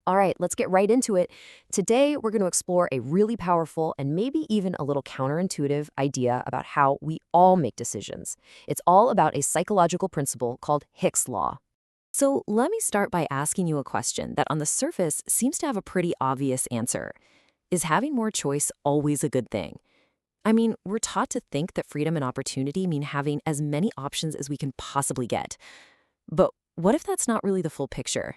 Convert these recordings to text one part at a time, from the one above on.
All right, let's get right into it. Today, we're going to explore a really powerful and maybe even a little counterintuitive idea about how we all make decisions. It's all about a psychological principle called Hick's Law. So let me start by asking you a question that on the surface seems to have a pretty obvious answer. Is having more choice always a good thing? I mean, we're taught to think that freedom and opportunity mean having as many options as we can possibly get. But what if that's not really the full picture?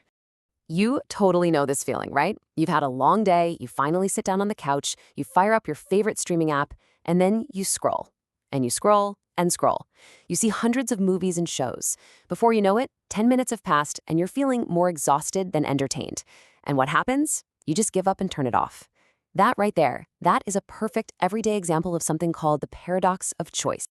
You totally know this feeling, right? You've had a long day, you finally sit down on the couch, you fire up your favorite streaming app, and then you scroll. And you scroll and scroll. You see hundreds of movies and shows. Before you know it, 10 minutes have passed and you're feeling more exhausted than entertained. And what happens? You just give up and turn it off. That right there, that is a perfect everyday example of something called the paradox of choice.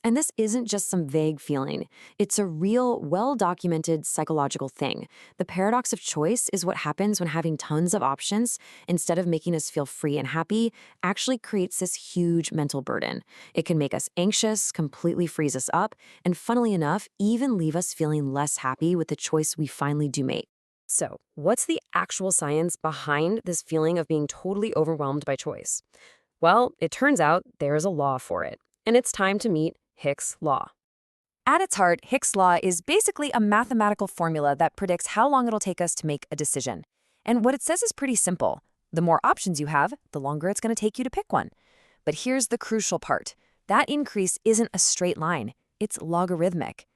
And this isn't just some vague feeling. It's a real, well-documented psychological thing. The paradox of choice is what happens when having tons of options, instead of making us feel free and happy, actually creates this huge mental burden. It can make us anxious, completely freeze us up, and funnily enough, even leave us feeling less happy with the choice we finally do make. So, what's the actual science behind this feeling of being totally overwhelmed by choice? Well, it turns out there's a law for it. And it's time to meet Hick's Law. At its heart, Hick's Law is basically a mathematical formula that predicts how long it'll take us to make a decision. And what it says is pretty simple. The more options you have, the longer it's going to take you to pick one. But here's the crucial part. That increase isn't a straight line. It's logarithmic.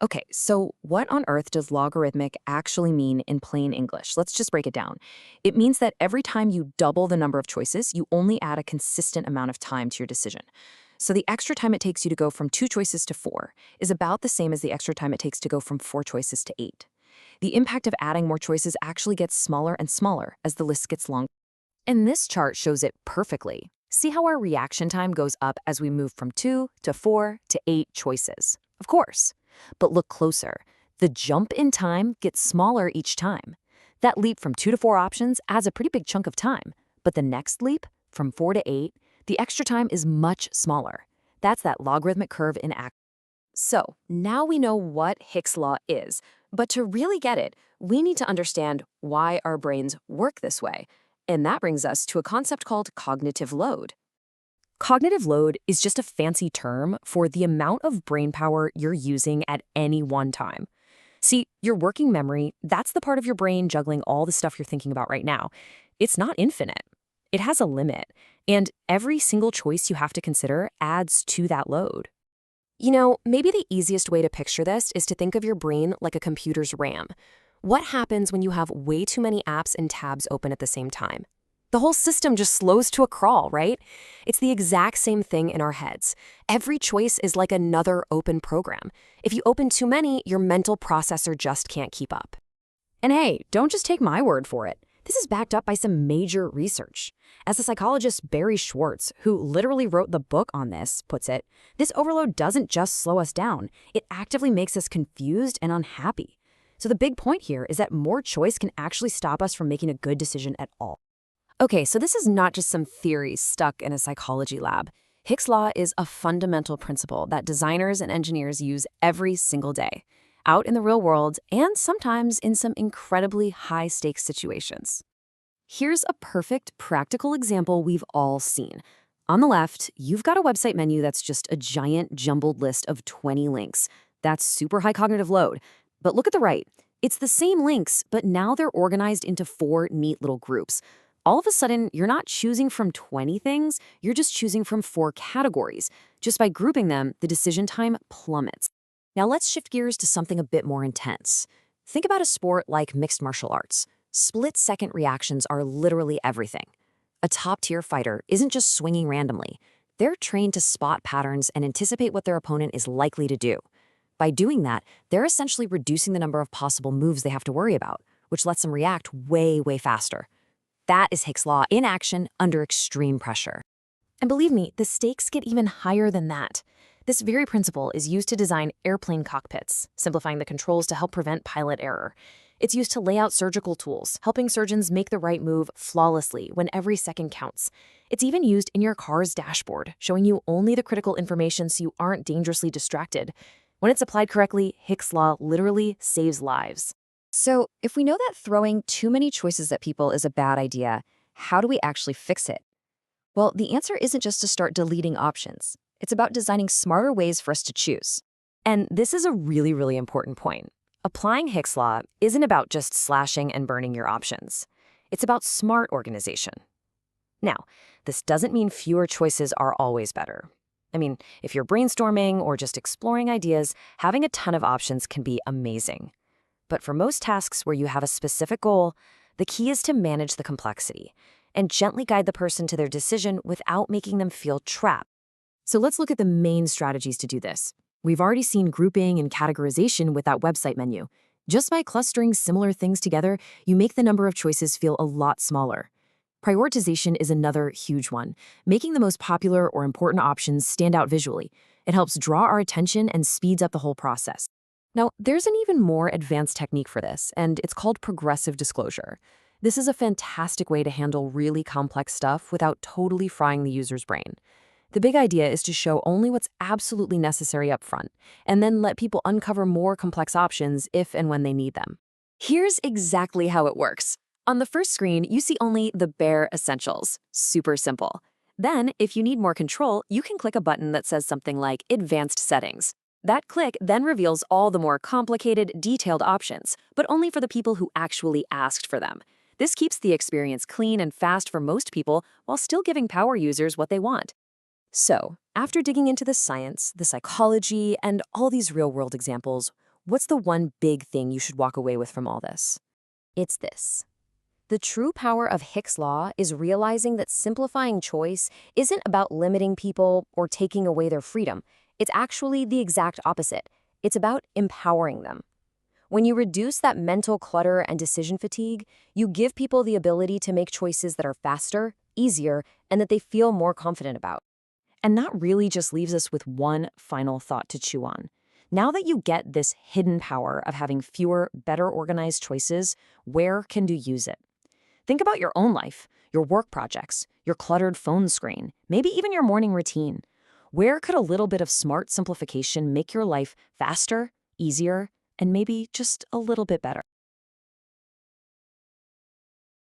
Okay, so what on earth does logarithmic actually mean in plain English? Let's just break it down. It means that every time you double the number of choices, you only add a consistent amount of time to your decision. So the extra time it takes you to go from 2 choices to 4 is about the same as the extra time it takes to go from 4 choices to 8. The impact of adding more choices actually gets smaller and smaller as the list gets longer. And this chart shows it perfectly. See how our reaction time goes up as we move from 2 to 4 to 8 choices? Of course. But look closer. The jump in time gets smaller each time. That leap from 2 to 4 options adds a pretty big chunk of time. But the next leap, from 4 to 8, the extra time is much smaller. That's that logarithmic curve in action. So now we know what Hick's Law is, but to really get it, we need to understand why our brains work this way. And that brings us to a concept called cognitive load. Cognitive load is just a fancy term for the amount of brain power you're using at any one time. See, your working memory, that's the part of your brain juggling all the stuff you're thinking about right now. It's not infinite. It has a limit, and every single choice you have to consider adds to that load. You know, maybe the easiest way to picture this is to think of your brain like a computer's RAM. What happens when you have way too many apps and tabs open at the same time? The whole system just slows to a crawl, right? It's the exact same thing in our heads. Every choice is like another open program. If you open too many, your mental processor just can't keep up. And hey, don't just take my word for it. This is backed up by some major research. As the psychologist Barry Schwartz, who literally wrote the book on this, puts it, this overload doesn't just slow us down, it actively makes us confused and unhappy. So the big point here is that more choice can actually stop us from making a good decision at all. Okay, so this is not just some theory stuck in a psychology lab. Hick's Law is a fundamental principle that designers and engineers use every single day, out in the real world, and sometimes in some incredibly high-stakes situations. Here's a perfect practical example we've all seen. On the left, you've got a website menu that's just a giant jumbled list of 20 links. That's super high cognitive load. But look at the right. It's the same links, but now they're organized into 4 neat little groups. All of a sudden, you're not choosing from 20 things, you're just choosing from 4 categories. Just by grouping them, the decision time plummets. Now let's shift gears to something a bit more intense. Think about a sport like mixed martial arts. Split-second reactions are literally everything. A top-tier fighter isn't just swinging randomly. They're trained to spot patterns and anticipate what their opponent is likely to do. By doing that, they're essentially reducing the number of possible moves they have to worry about, which lets them react way, way faster. That is Hick's Law in action under extreme pressure. And believe me, the stakes get even higher than that. This very principle is used to design airplane cockpits, simplifying the controls to help prevent pilot error. It's used to lay out surgical tools, helping surgeons make the right move flawlessly when every second counts. It's even used in your car's dashboard, showing you only the critical information so you aren't dangerously distracted. When it's applied correctly, Hick's Law literally saves lives. So, if we know that throwing too many choices at people is a bad idea, how do we actually fix it? Well, the answer isn't just to start deleting options. It's about designing smarter ways for us to choose. And this is a really, really important point. Applying Hick's law isn't about just slashing and burning your options. It's about smart organization. Now, this doesn't mean fewer choices are always better. I mean, if you're brainstorming or just exploring ideas, having a ton of options can be amazing. But for most tasks where you have a specific goal, the key is to manage the complexity and gently guide the person to their decision without making them feel trapped. So let's look at the main strategies to do this. We've already seen grouping and categorization with that website menu. Just by clustering similar things together, you make the number of choices feel a lot smaller. Prioritization is another huge one, making the most popular or important options stand out visually. It helps draw our attention and speeds up the whole process. Now, there's an even more advanced technique for this, and it's called progressive disclosure. This is a fantastic way to handle really complex stuff without totally frying the user's brain. The big idea is to show only what's absolutely necessary up front, and then let people uncover more complex options if and when they need them. Here's exactly how it works. On the first screen, you see only the bare essentials. Super simple. Then, if you need more control, you can click a button that says something like Advanced Settings. That click then reveals all the more complicated, detailed options, but only for the people who actually asked for them. This keeps the experience clean and fast for most people while still giving power users what they want. So, after digging into the science, the psychology, and all these real-world examples, what's the one big thing you should walk away with from all this? It's this. The true power of Hick's law is realizing that simplifying choice isn't about limiting people or taking away their freedom. It's actually the exact opposite. It's about empowering them. When you reduce that mental clutter and decision fatigue, you give people the ability to make choices that are faster, easier, and that they feel more confident about. And that really just leaves us with one final thought to chew on. Now that you get this hidden power of having fewer, better organized choices, where can you use it? Think about your own life, your work projects, your cluttered phone screen, maybe even your morning routine. Where could a little bit of smart simplification make your life faster, easier, and maybe just a little bit better?